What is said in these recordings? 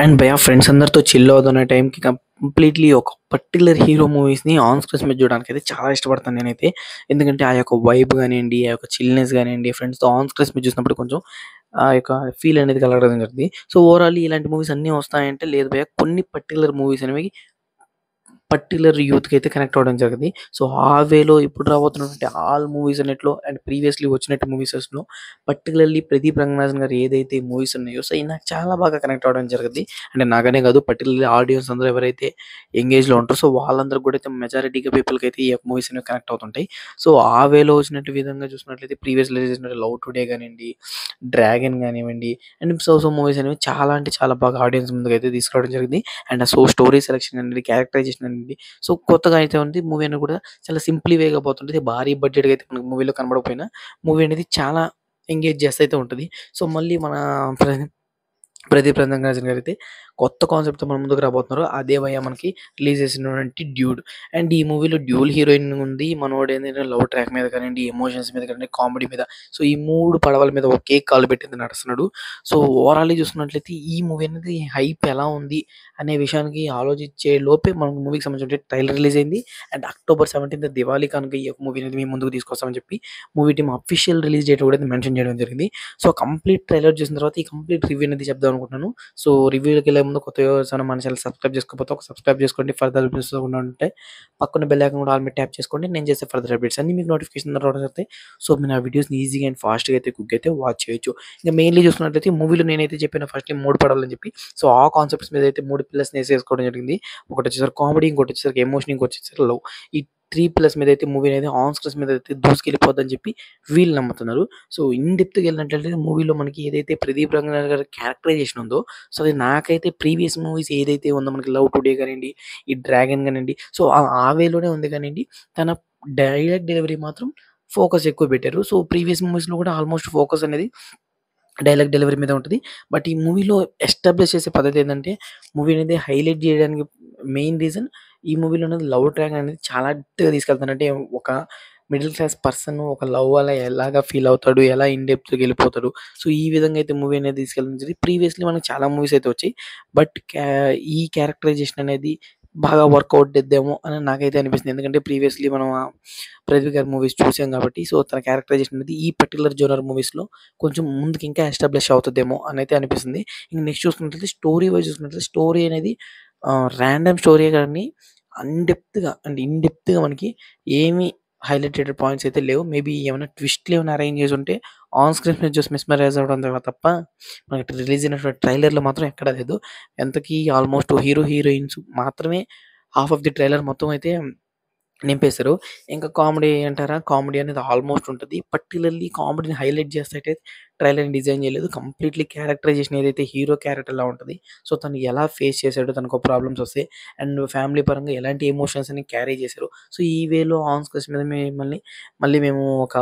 And భయ్యా friends అందరితో chill అవుతున్న టైంకి కంప్లీట్లీ ఒక పర్టికులర్ హీరో మూవీస్ని ఆన్ స్క్రీన్స్ మీద చూడడానికి అయితే చాలా ఇష్టపడతాను నేనైతే. ఎందుకంటే ఆ యొక్క వైబ్ కానివ్వండి, ఆ యొక్క చిల్నెస్ కానివ్వండి, ఫ్రెండ్స్తో ఆన్ స్క్రీన్స్ మీద చూసినప్పుడు కొంచెం ఆ యొక్క ఫీల్ అనేది కలగడం జరుగుతుంది. సో ఓవరాల్ ఇలాంటి మూవీస్ అన్నీ వస్తాయంటే లేదు భయ్యా, కొన్ని పర్టికులర్ మూవీస్ అనేవి పర్టిక్యులర్ యూత్‌కి అయితే కనెక్ట్ అవ్వడం జరిగింది. సో, ఆ వేలో ఇప్పుడు రాబోతున్నటువంటి ఆల్ మూవీస్ అన్నిట్లో అండ్ ప్రీవియస్‌లీ వచ్చినట్టు మూవీసెస్‌లో పర్టిక్యులర్‌లీ 'ప్రదీప్ రంగనాథన్' గారి ఏదైతే మూవీస్ ఉన్నాయో, సో, ఇయి నాకు చాలా బాగా కనెక్ట్ అవ్వడం జరిగిద్ది. అంటే నాకనే కాదు, పర్టిక్యులర్‌లీ ఆడియన్స్ అందరూ ఎవరైతే యంగ్ ఏజ్‌లో ఉంటారో, సో, వాళ్ళందరికి కూడా అయితే మెజారిటీగా పీపుల్‌కైతే ఈ యొక్క మూవీస్ అనేవి కనెక్ట్ అవుతుంటాయి. సో, ఆ వేలో వచ్చినట్టు విధంగా చూసినట్లయితే ప్రీవియస్‌లో చేసినట్టు 'లవ్ టుడే' గానియండి, 'డ్రాగన్' గానివ్వండి అండ్ మూవీస్ అనేవి చాలా అంటే చాలా బాగా ఆడియన్స్ ముందుకైతే తీసుకురావడం జరిగింది. అండ్ స్టోరీ సెలక్షన్ అనేది, క్యారెక్టరైజేషన్ అనేది సో, కొత్తగా అయితే ఉంది. మూవీ అనేది కూడా చాలా సింప్లీ వేగా పోతుంటది. భారీ బడ్జెట్‌గా అయితే మనకు మూవీలో కనబడకపోయినా, మూవీ అనేది చాలా ఎంగేజ్ చేస్తూ అయితే ఉంటది. సో, మళ్ళీ మన ప్ర 'ప్రదీప్ రంగనాథన్' గారైతే కొత్త కాన్సెప్ట్‌తో మన ముందుకు రాబోతున్నారు. అదే భయ్యా మనకి రిలీజ్ చేసినటువంటి 'డ్యూడ్'. అండ్ ఈ మూవీలో డ్యూల్ హీరోయిన్ ఉంది. మనోడేంటంటే లవ్ ట్రాక్ మీద కానియండి, ఎమోషన్స్ మీద కానియండి, కామెడీ మీద సో, ఈ 3 పడవల మీద ఒకే కాలు పెట్టి నడుస్తున్నాడు. సో, ఓవరాల్‌గా చూసుకున్నట్లయితే ఈ మూవీ అనేది హైప్ ఎలా ఉంది అనే విషయానికి ఆలోచించే లోపే మనకు మూవీకి సంబంధించిన ట్రైలర్ రిలీజ్ అయింది. అండ్ అక్టోబర్ 17 దివాళీ కానుక ఈ యొక్క మూవీ అనేది మీ ముందుకు తీసుకొస్తామని చెప్పి movie team official release date కూడా మెన్షన్ చేయడం జరిగింది. సో, కంప్లీట్ ట్రైలర్ చూసిన తర్వాత ఈ కంప్లీట్ రివ్యూ అనేది చెప్దాం అనుకుంటున్నాను. సో, రివ్యూలోకెళ్ళే ముందు కొత్త వ్యూవర్స్ ఎవరైనా మన ఛానల్ సబ్స్క్రైబ్ చేసుకోకపోతే ఒక సబ్స్క్రైబ్ చేసుకోండి. ఫర్దర్ అప్డేట్స్ ఉంటే పక్కన బెల్ ఐకాన్ కూడా ఆల్ మీద ట్యాప్ చేసుకోండి. నేను చేసే ఫర్దర్ అప్డేట్స్ అన్నీ మీకు నోటిఫికేషన్ రావడం జరుగుతాయి. సో, మీరు నా వీడియోస్‌ని ఈజీగా అండ్ ఫాస్ట్‌గా అయితే క్విక్‌గా అయితే వాచ్ చేయొచ్చు. ఇంక మెయిన్‌లీ చూసుకున్నట్లయితే మూవీలో నేనైతే చెప్పానో ఫస్టే 3 పడవలని చెప్పి. సో, ఆ కాన్సెప్ట్స్ మీద అయితే 3 పిల్లర్స్‌ని ఏసేసుకోవడం జరిగింది. ఒకటొచ్చేసరికి కామెడీ, ఇంకోటొచ్చేసరికి ఎమోషన్, ఇంకోటొచ్చేసరికి లవ్. ఈ 3 పిల్లర్స్ మీద అయితే మూవీ అనేది ఆన్ స్క్రీన్స్ మీద అయితే దూసుకెళ్ళిపోద్దని చెప్పి వీళ్ళు నమ్ముతున్నారు. సో, ఇన్ డెప్త్‌గా ఎళ్ళినట్లయితే మూవీలో మనకి ఏదైతే ప్రదీప్ రంగనాథన్ గారి క్యారెక్టరైజేషన్ ఉందో, సో, అది నాకైతే ప్రీవియస్ మూవీస్ ఏదైతే ఉందో మనకి 'లవ్ టుడే' గానియండి, ఈ 'డ్రాగన్' గానియండి, సో, ఆ వేలోనే ఉంది గానియండి. తన డైలాగ్ డెలివరీ మాత్రం ఫోకస్ ఎక్కువ పెట్టారు. సో, ప్రీవియస్ మూవీస్‌లో కూడా ఆల్‌మోస్ట్ ఫోకస్ అనేది డైలాగ్ డెలివరీ మీద ఉంటది. బట్ ఈ మూవీలో ఎస్టాబ్లిష్ చేసే పద్ధతి ఏందంటే, మూవీ అనేది హైలైట్ జేయడానికి మెయిన్ రీజన్ ఈ మూవీలో అనేది లవ్ ట్రాక్ అనేది చాలా డెప్త్‌గా తీసుకెళ్తారు. అంటే ఒక మిడిల్ క్లాస్ పర్సన్ ఒక లవ్ వల్ల ఎలాగా ఫీల్ అవుతాడు, ఎలా ఇన్ డెప్త్‌గా ఎళ్ళిపోతాడు. సో, ఈ విధంగా అయితే మూవీ అనేది తీసుకెళ్ళడం జరిగింది. ప్రీవియస్‌లీ మనకు చాలా మూవీస్ అయితే వచ్చాయి. బట్ ఈ క్యారెక్టరైజేషన్ అనేది బాగా వర్కౌట్ అయిద్దేమో అని నాకైతే అనిపిస్తుంది. ఎందుకంటే ప్రీవియస్‌లీ మనం ప్రదీప్ గారి మూవీస్ చూసాం కాబట్టి, సో, తన క్యారెక్టరైజేషన్ అనేది ఈ పర్టిక్యులర్ జోనర్ మూవీస్‌లో కొంచెం ముందుకు ఇంకా ఎస్టాబ్లిష్ అవుతదేమో అనైతే అనిపిస్తుంది. ఇంక నెక్స్ట్ చూసుకున్నట్లయితే స్టోరీ వైస్ చూసుకున్నట్లయితే స్టోరీ అనేది రాండమ్ స్టోరీయే గాని ఇన్ డెప్త్‌గా మనకి ఏమి హైలైటెడ్ పాయింట్స్ అయితే లేవు. మేబీ ఏమైనా ట్విస్ట్‌లు ఏమైనా అరేంజ్ చేసుంటే ఆన్ స్క్రీన్ మీద జస్ట్ మిస్మరైజ్ అవ్వడం తప్ప మనకి రిలీజ్ అయినటువంటి ట్రైలర్‌లో మాత్రం ఎక్కడా లేదు. ఎంతకీ ఆల్మోస్ట్ హీరో, హీరోయిన్స్ మాత్రమే హాఫ్ ఆఫ్ ది ట్రైలర్ మొత్తం అయితే నింపేశారు. ఇంకా కామెడీ అంటారా? కామెడీ అనేది ఆల్మోస్ట్ ఉంటది. పర్టిక్యులర్‌లీ కామెడీని హైలైట్ చేస్తేయితే ట్రైలర్‌ని డిజైన్ చేయలేదు. కంప్లీట్‌లీ క్యారెక్టరైజేషన్ ఏదైతే హీరో క్యారెక్టర్‌లా ఉంటది. సో, తను ఎలా ఫేస్ చేసాడో, తనకు ప్రాబ్లమ్స్ వస్తాయి. అండ్ ఫ్యామిలీ పరంగా ఎలాంటి ఎమోషన్స్ అని క్యారీ చేశారు. సో, ఈ వేలో ఆన్ స్క్రీన్స్ మీద మళ్ళీ మేము ఒక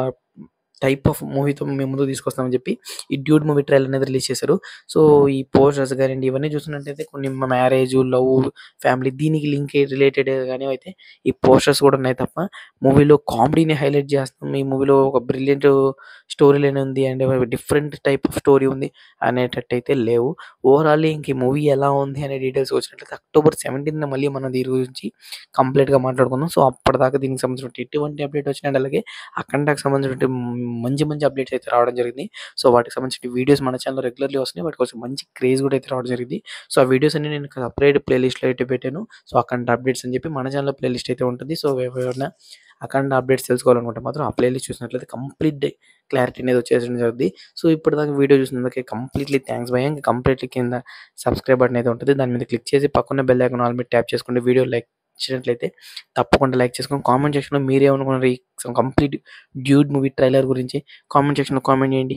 టైప్ ఆఫ్ మూవీతో మేము ముందుకు తీసుకొస్తామని చెప్పి ఈ 'డ్యూడ్' మూవీ ట్రైలర్ అనేది రిలీజ్ చేశారు. సో, ఈ పోస్టర్స్ గానియండి, ఇవన్నీ చూస్తున్నట్టయితే కొన్ని మ్యారేజు, లవ్, ఫ్యామిలీ దీనికి రిలేటెడ్‌గానే అయితే ఈ పోస్టర్స్ కూడా ఉన్నాయి తప్ప, మూవీలో కామెడీని హైలైట్ చేస్తాం. ఈ మూవీలో ఒక బ్రిలియంట్ స్టోరీ లైన్ ఉంది. And different type of story ఉంది అనేటట్టయితే లేవు. ఓవరాల్లీ ఇంక ఈ మూవీ ఎలా ఉంది అనే డీటెయిల్స్ వచ్చినట్లయితే అక్టోబర్ 17న మళ్ళీ మనం దీని గురించి కంప్లీట్‌గా మాట్లాడుకుందాం. సో, అప్పటిదాకా దీనికి సంబంధించిన ఎటువంటి అప్డేట్ వచ్చినా అండ్ అలాగే అఖండకి సంబంధించినటువంటి మంచి మంచి అప్డేట్స్ అయితే రావడం జరిగింది. సో, వాటికి సంబంధించిన వీడియోస్ మన ఛానెల్‌లో రెగ్యులర్‌లీ వస్తున్నాయి. వాటి కోసం మంచి క్రేజ్ కూడా అయితే రావడం జరిగింది. సో, ఆ వీడియోస్ అన్నీ నేను సెపరేట్ ప్లేలిస్ట్‌లో అయితే పెట్టాను. సో, అఖండ అప్డేట్స్ అని చెప్పి మన ఛానెల్‌లో ప్లేలిస్ట్ అయితే ఉంటుంది. సో, ఎవరైనా అఖండ అప్డేట్స్ తెలుసుకోవాలనుకుంటే మాత్రం ఆ ప్లేలిస్ట్ చూసినట్లయితే కంప్లీట్ క్లారిటీ అనేది వచ్చేయడం జరుగుద్ది. సో, ఇప్పటిదాకా వీడియో చూసినందుకు కంప్లీట్‌లీ థాంక్స్ భయ్యా. ఇంక కంప్లీట్‌లీ కింద సబ్స్క్రైబ్ బటన్ అయితే ఉంటుంది. దాని మీద క్లిక్ చేసి పక్కన బెల్ ఐకాన్ ఆల్ మీద ట్యాప్ చేసుకోండి. వీడియో లైక్ నచ్చినట్లయితే తప్పకుండా లైక్ చేసుకొని కామెంట్ సెక్షన్‌లో మీరేమనుకున్నారు ఈ కంప్లీట్ 'డ్యూడ్' మూవీ ట్రైలర్ గురించి కామెంట్ సెక్షన్‌లో కామెంట్ చేయండి.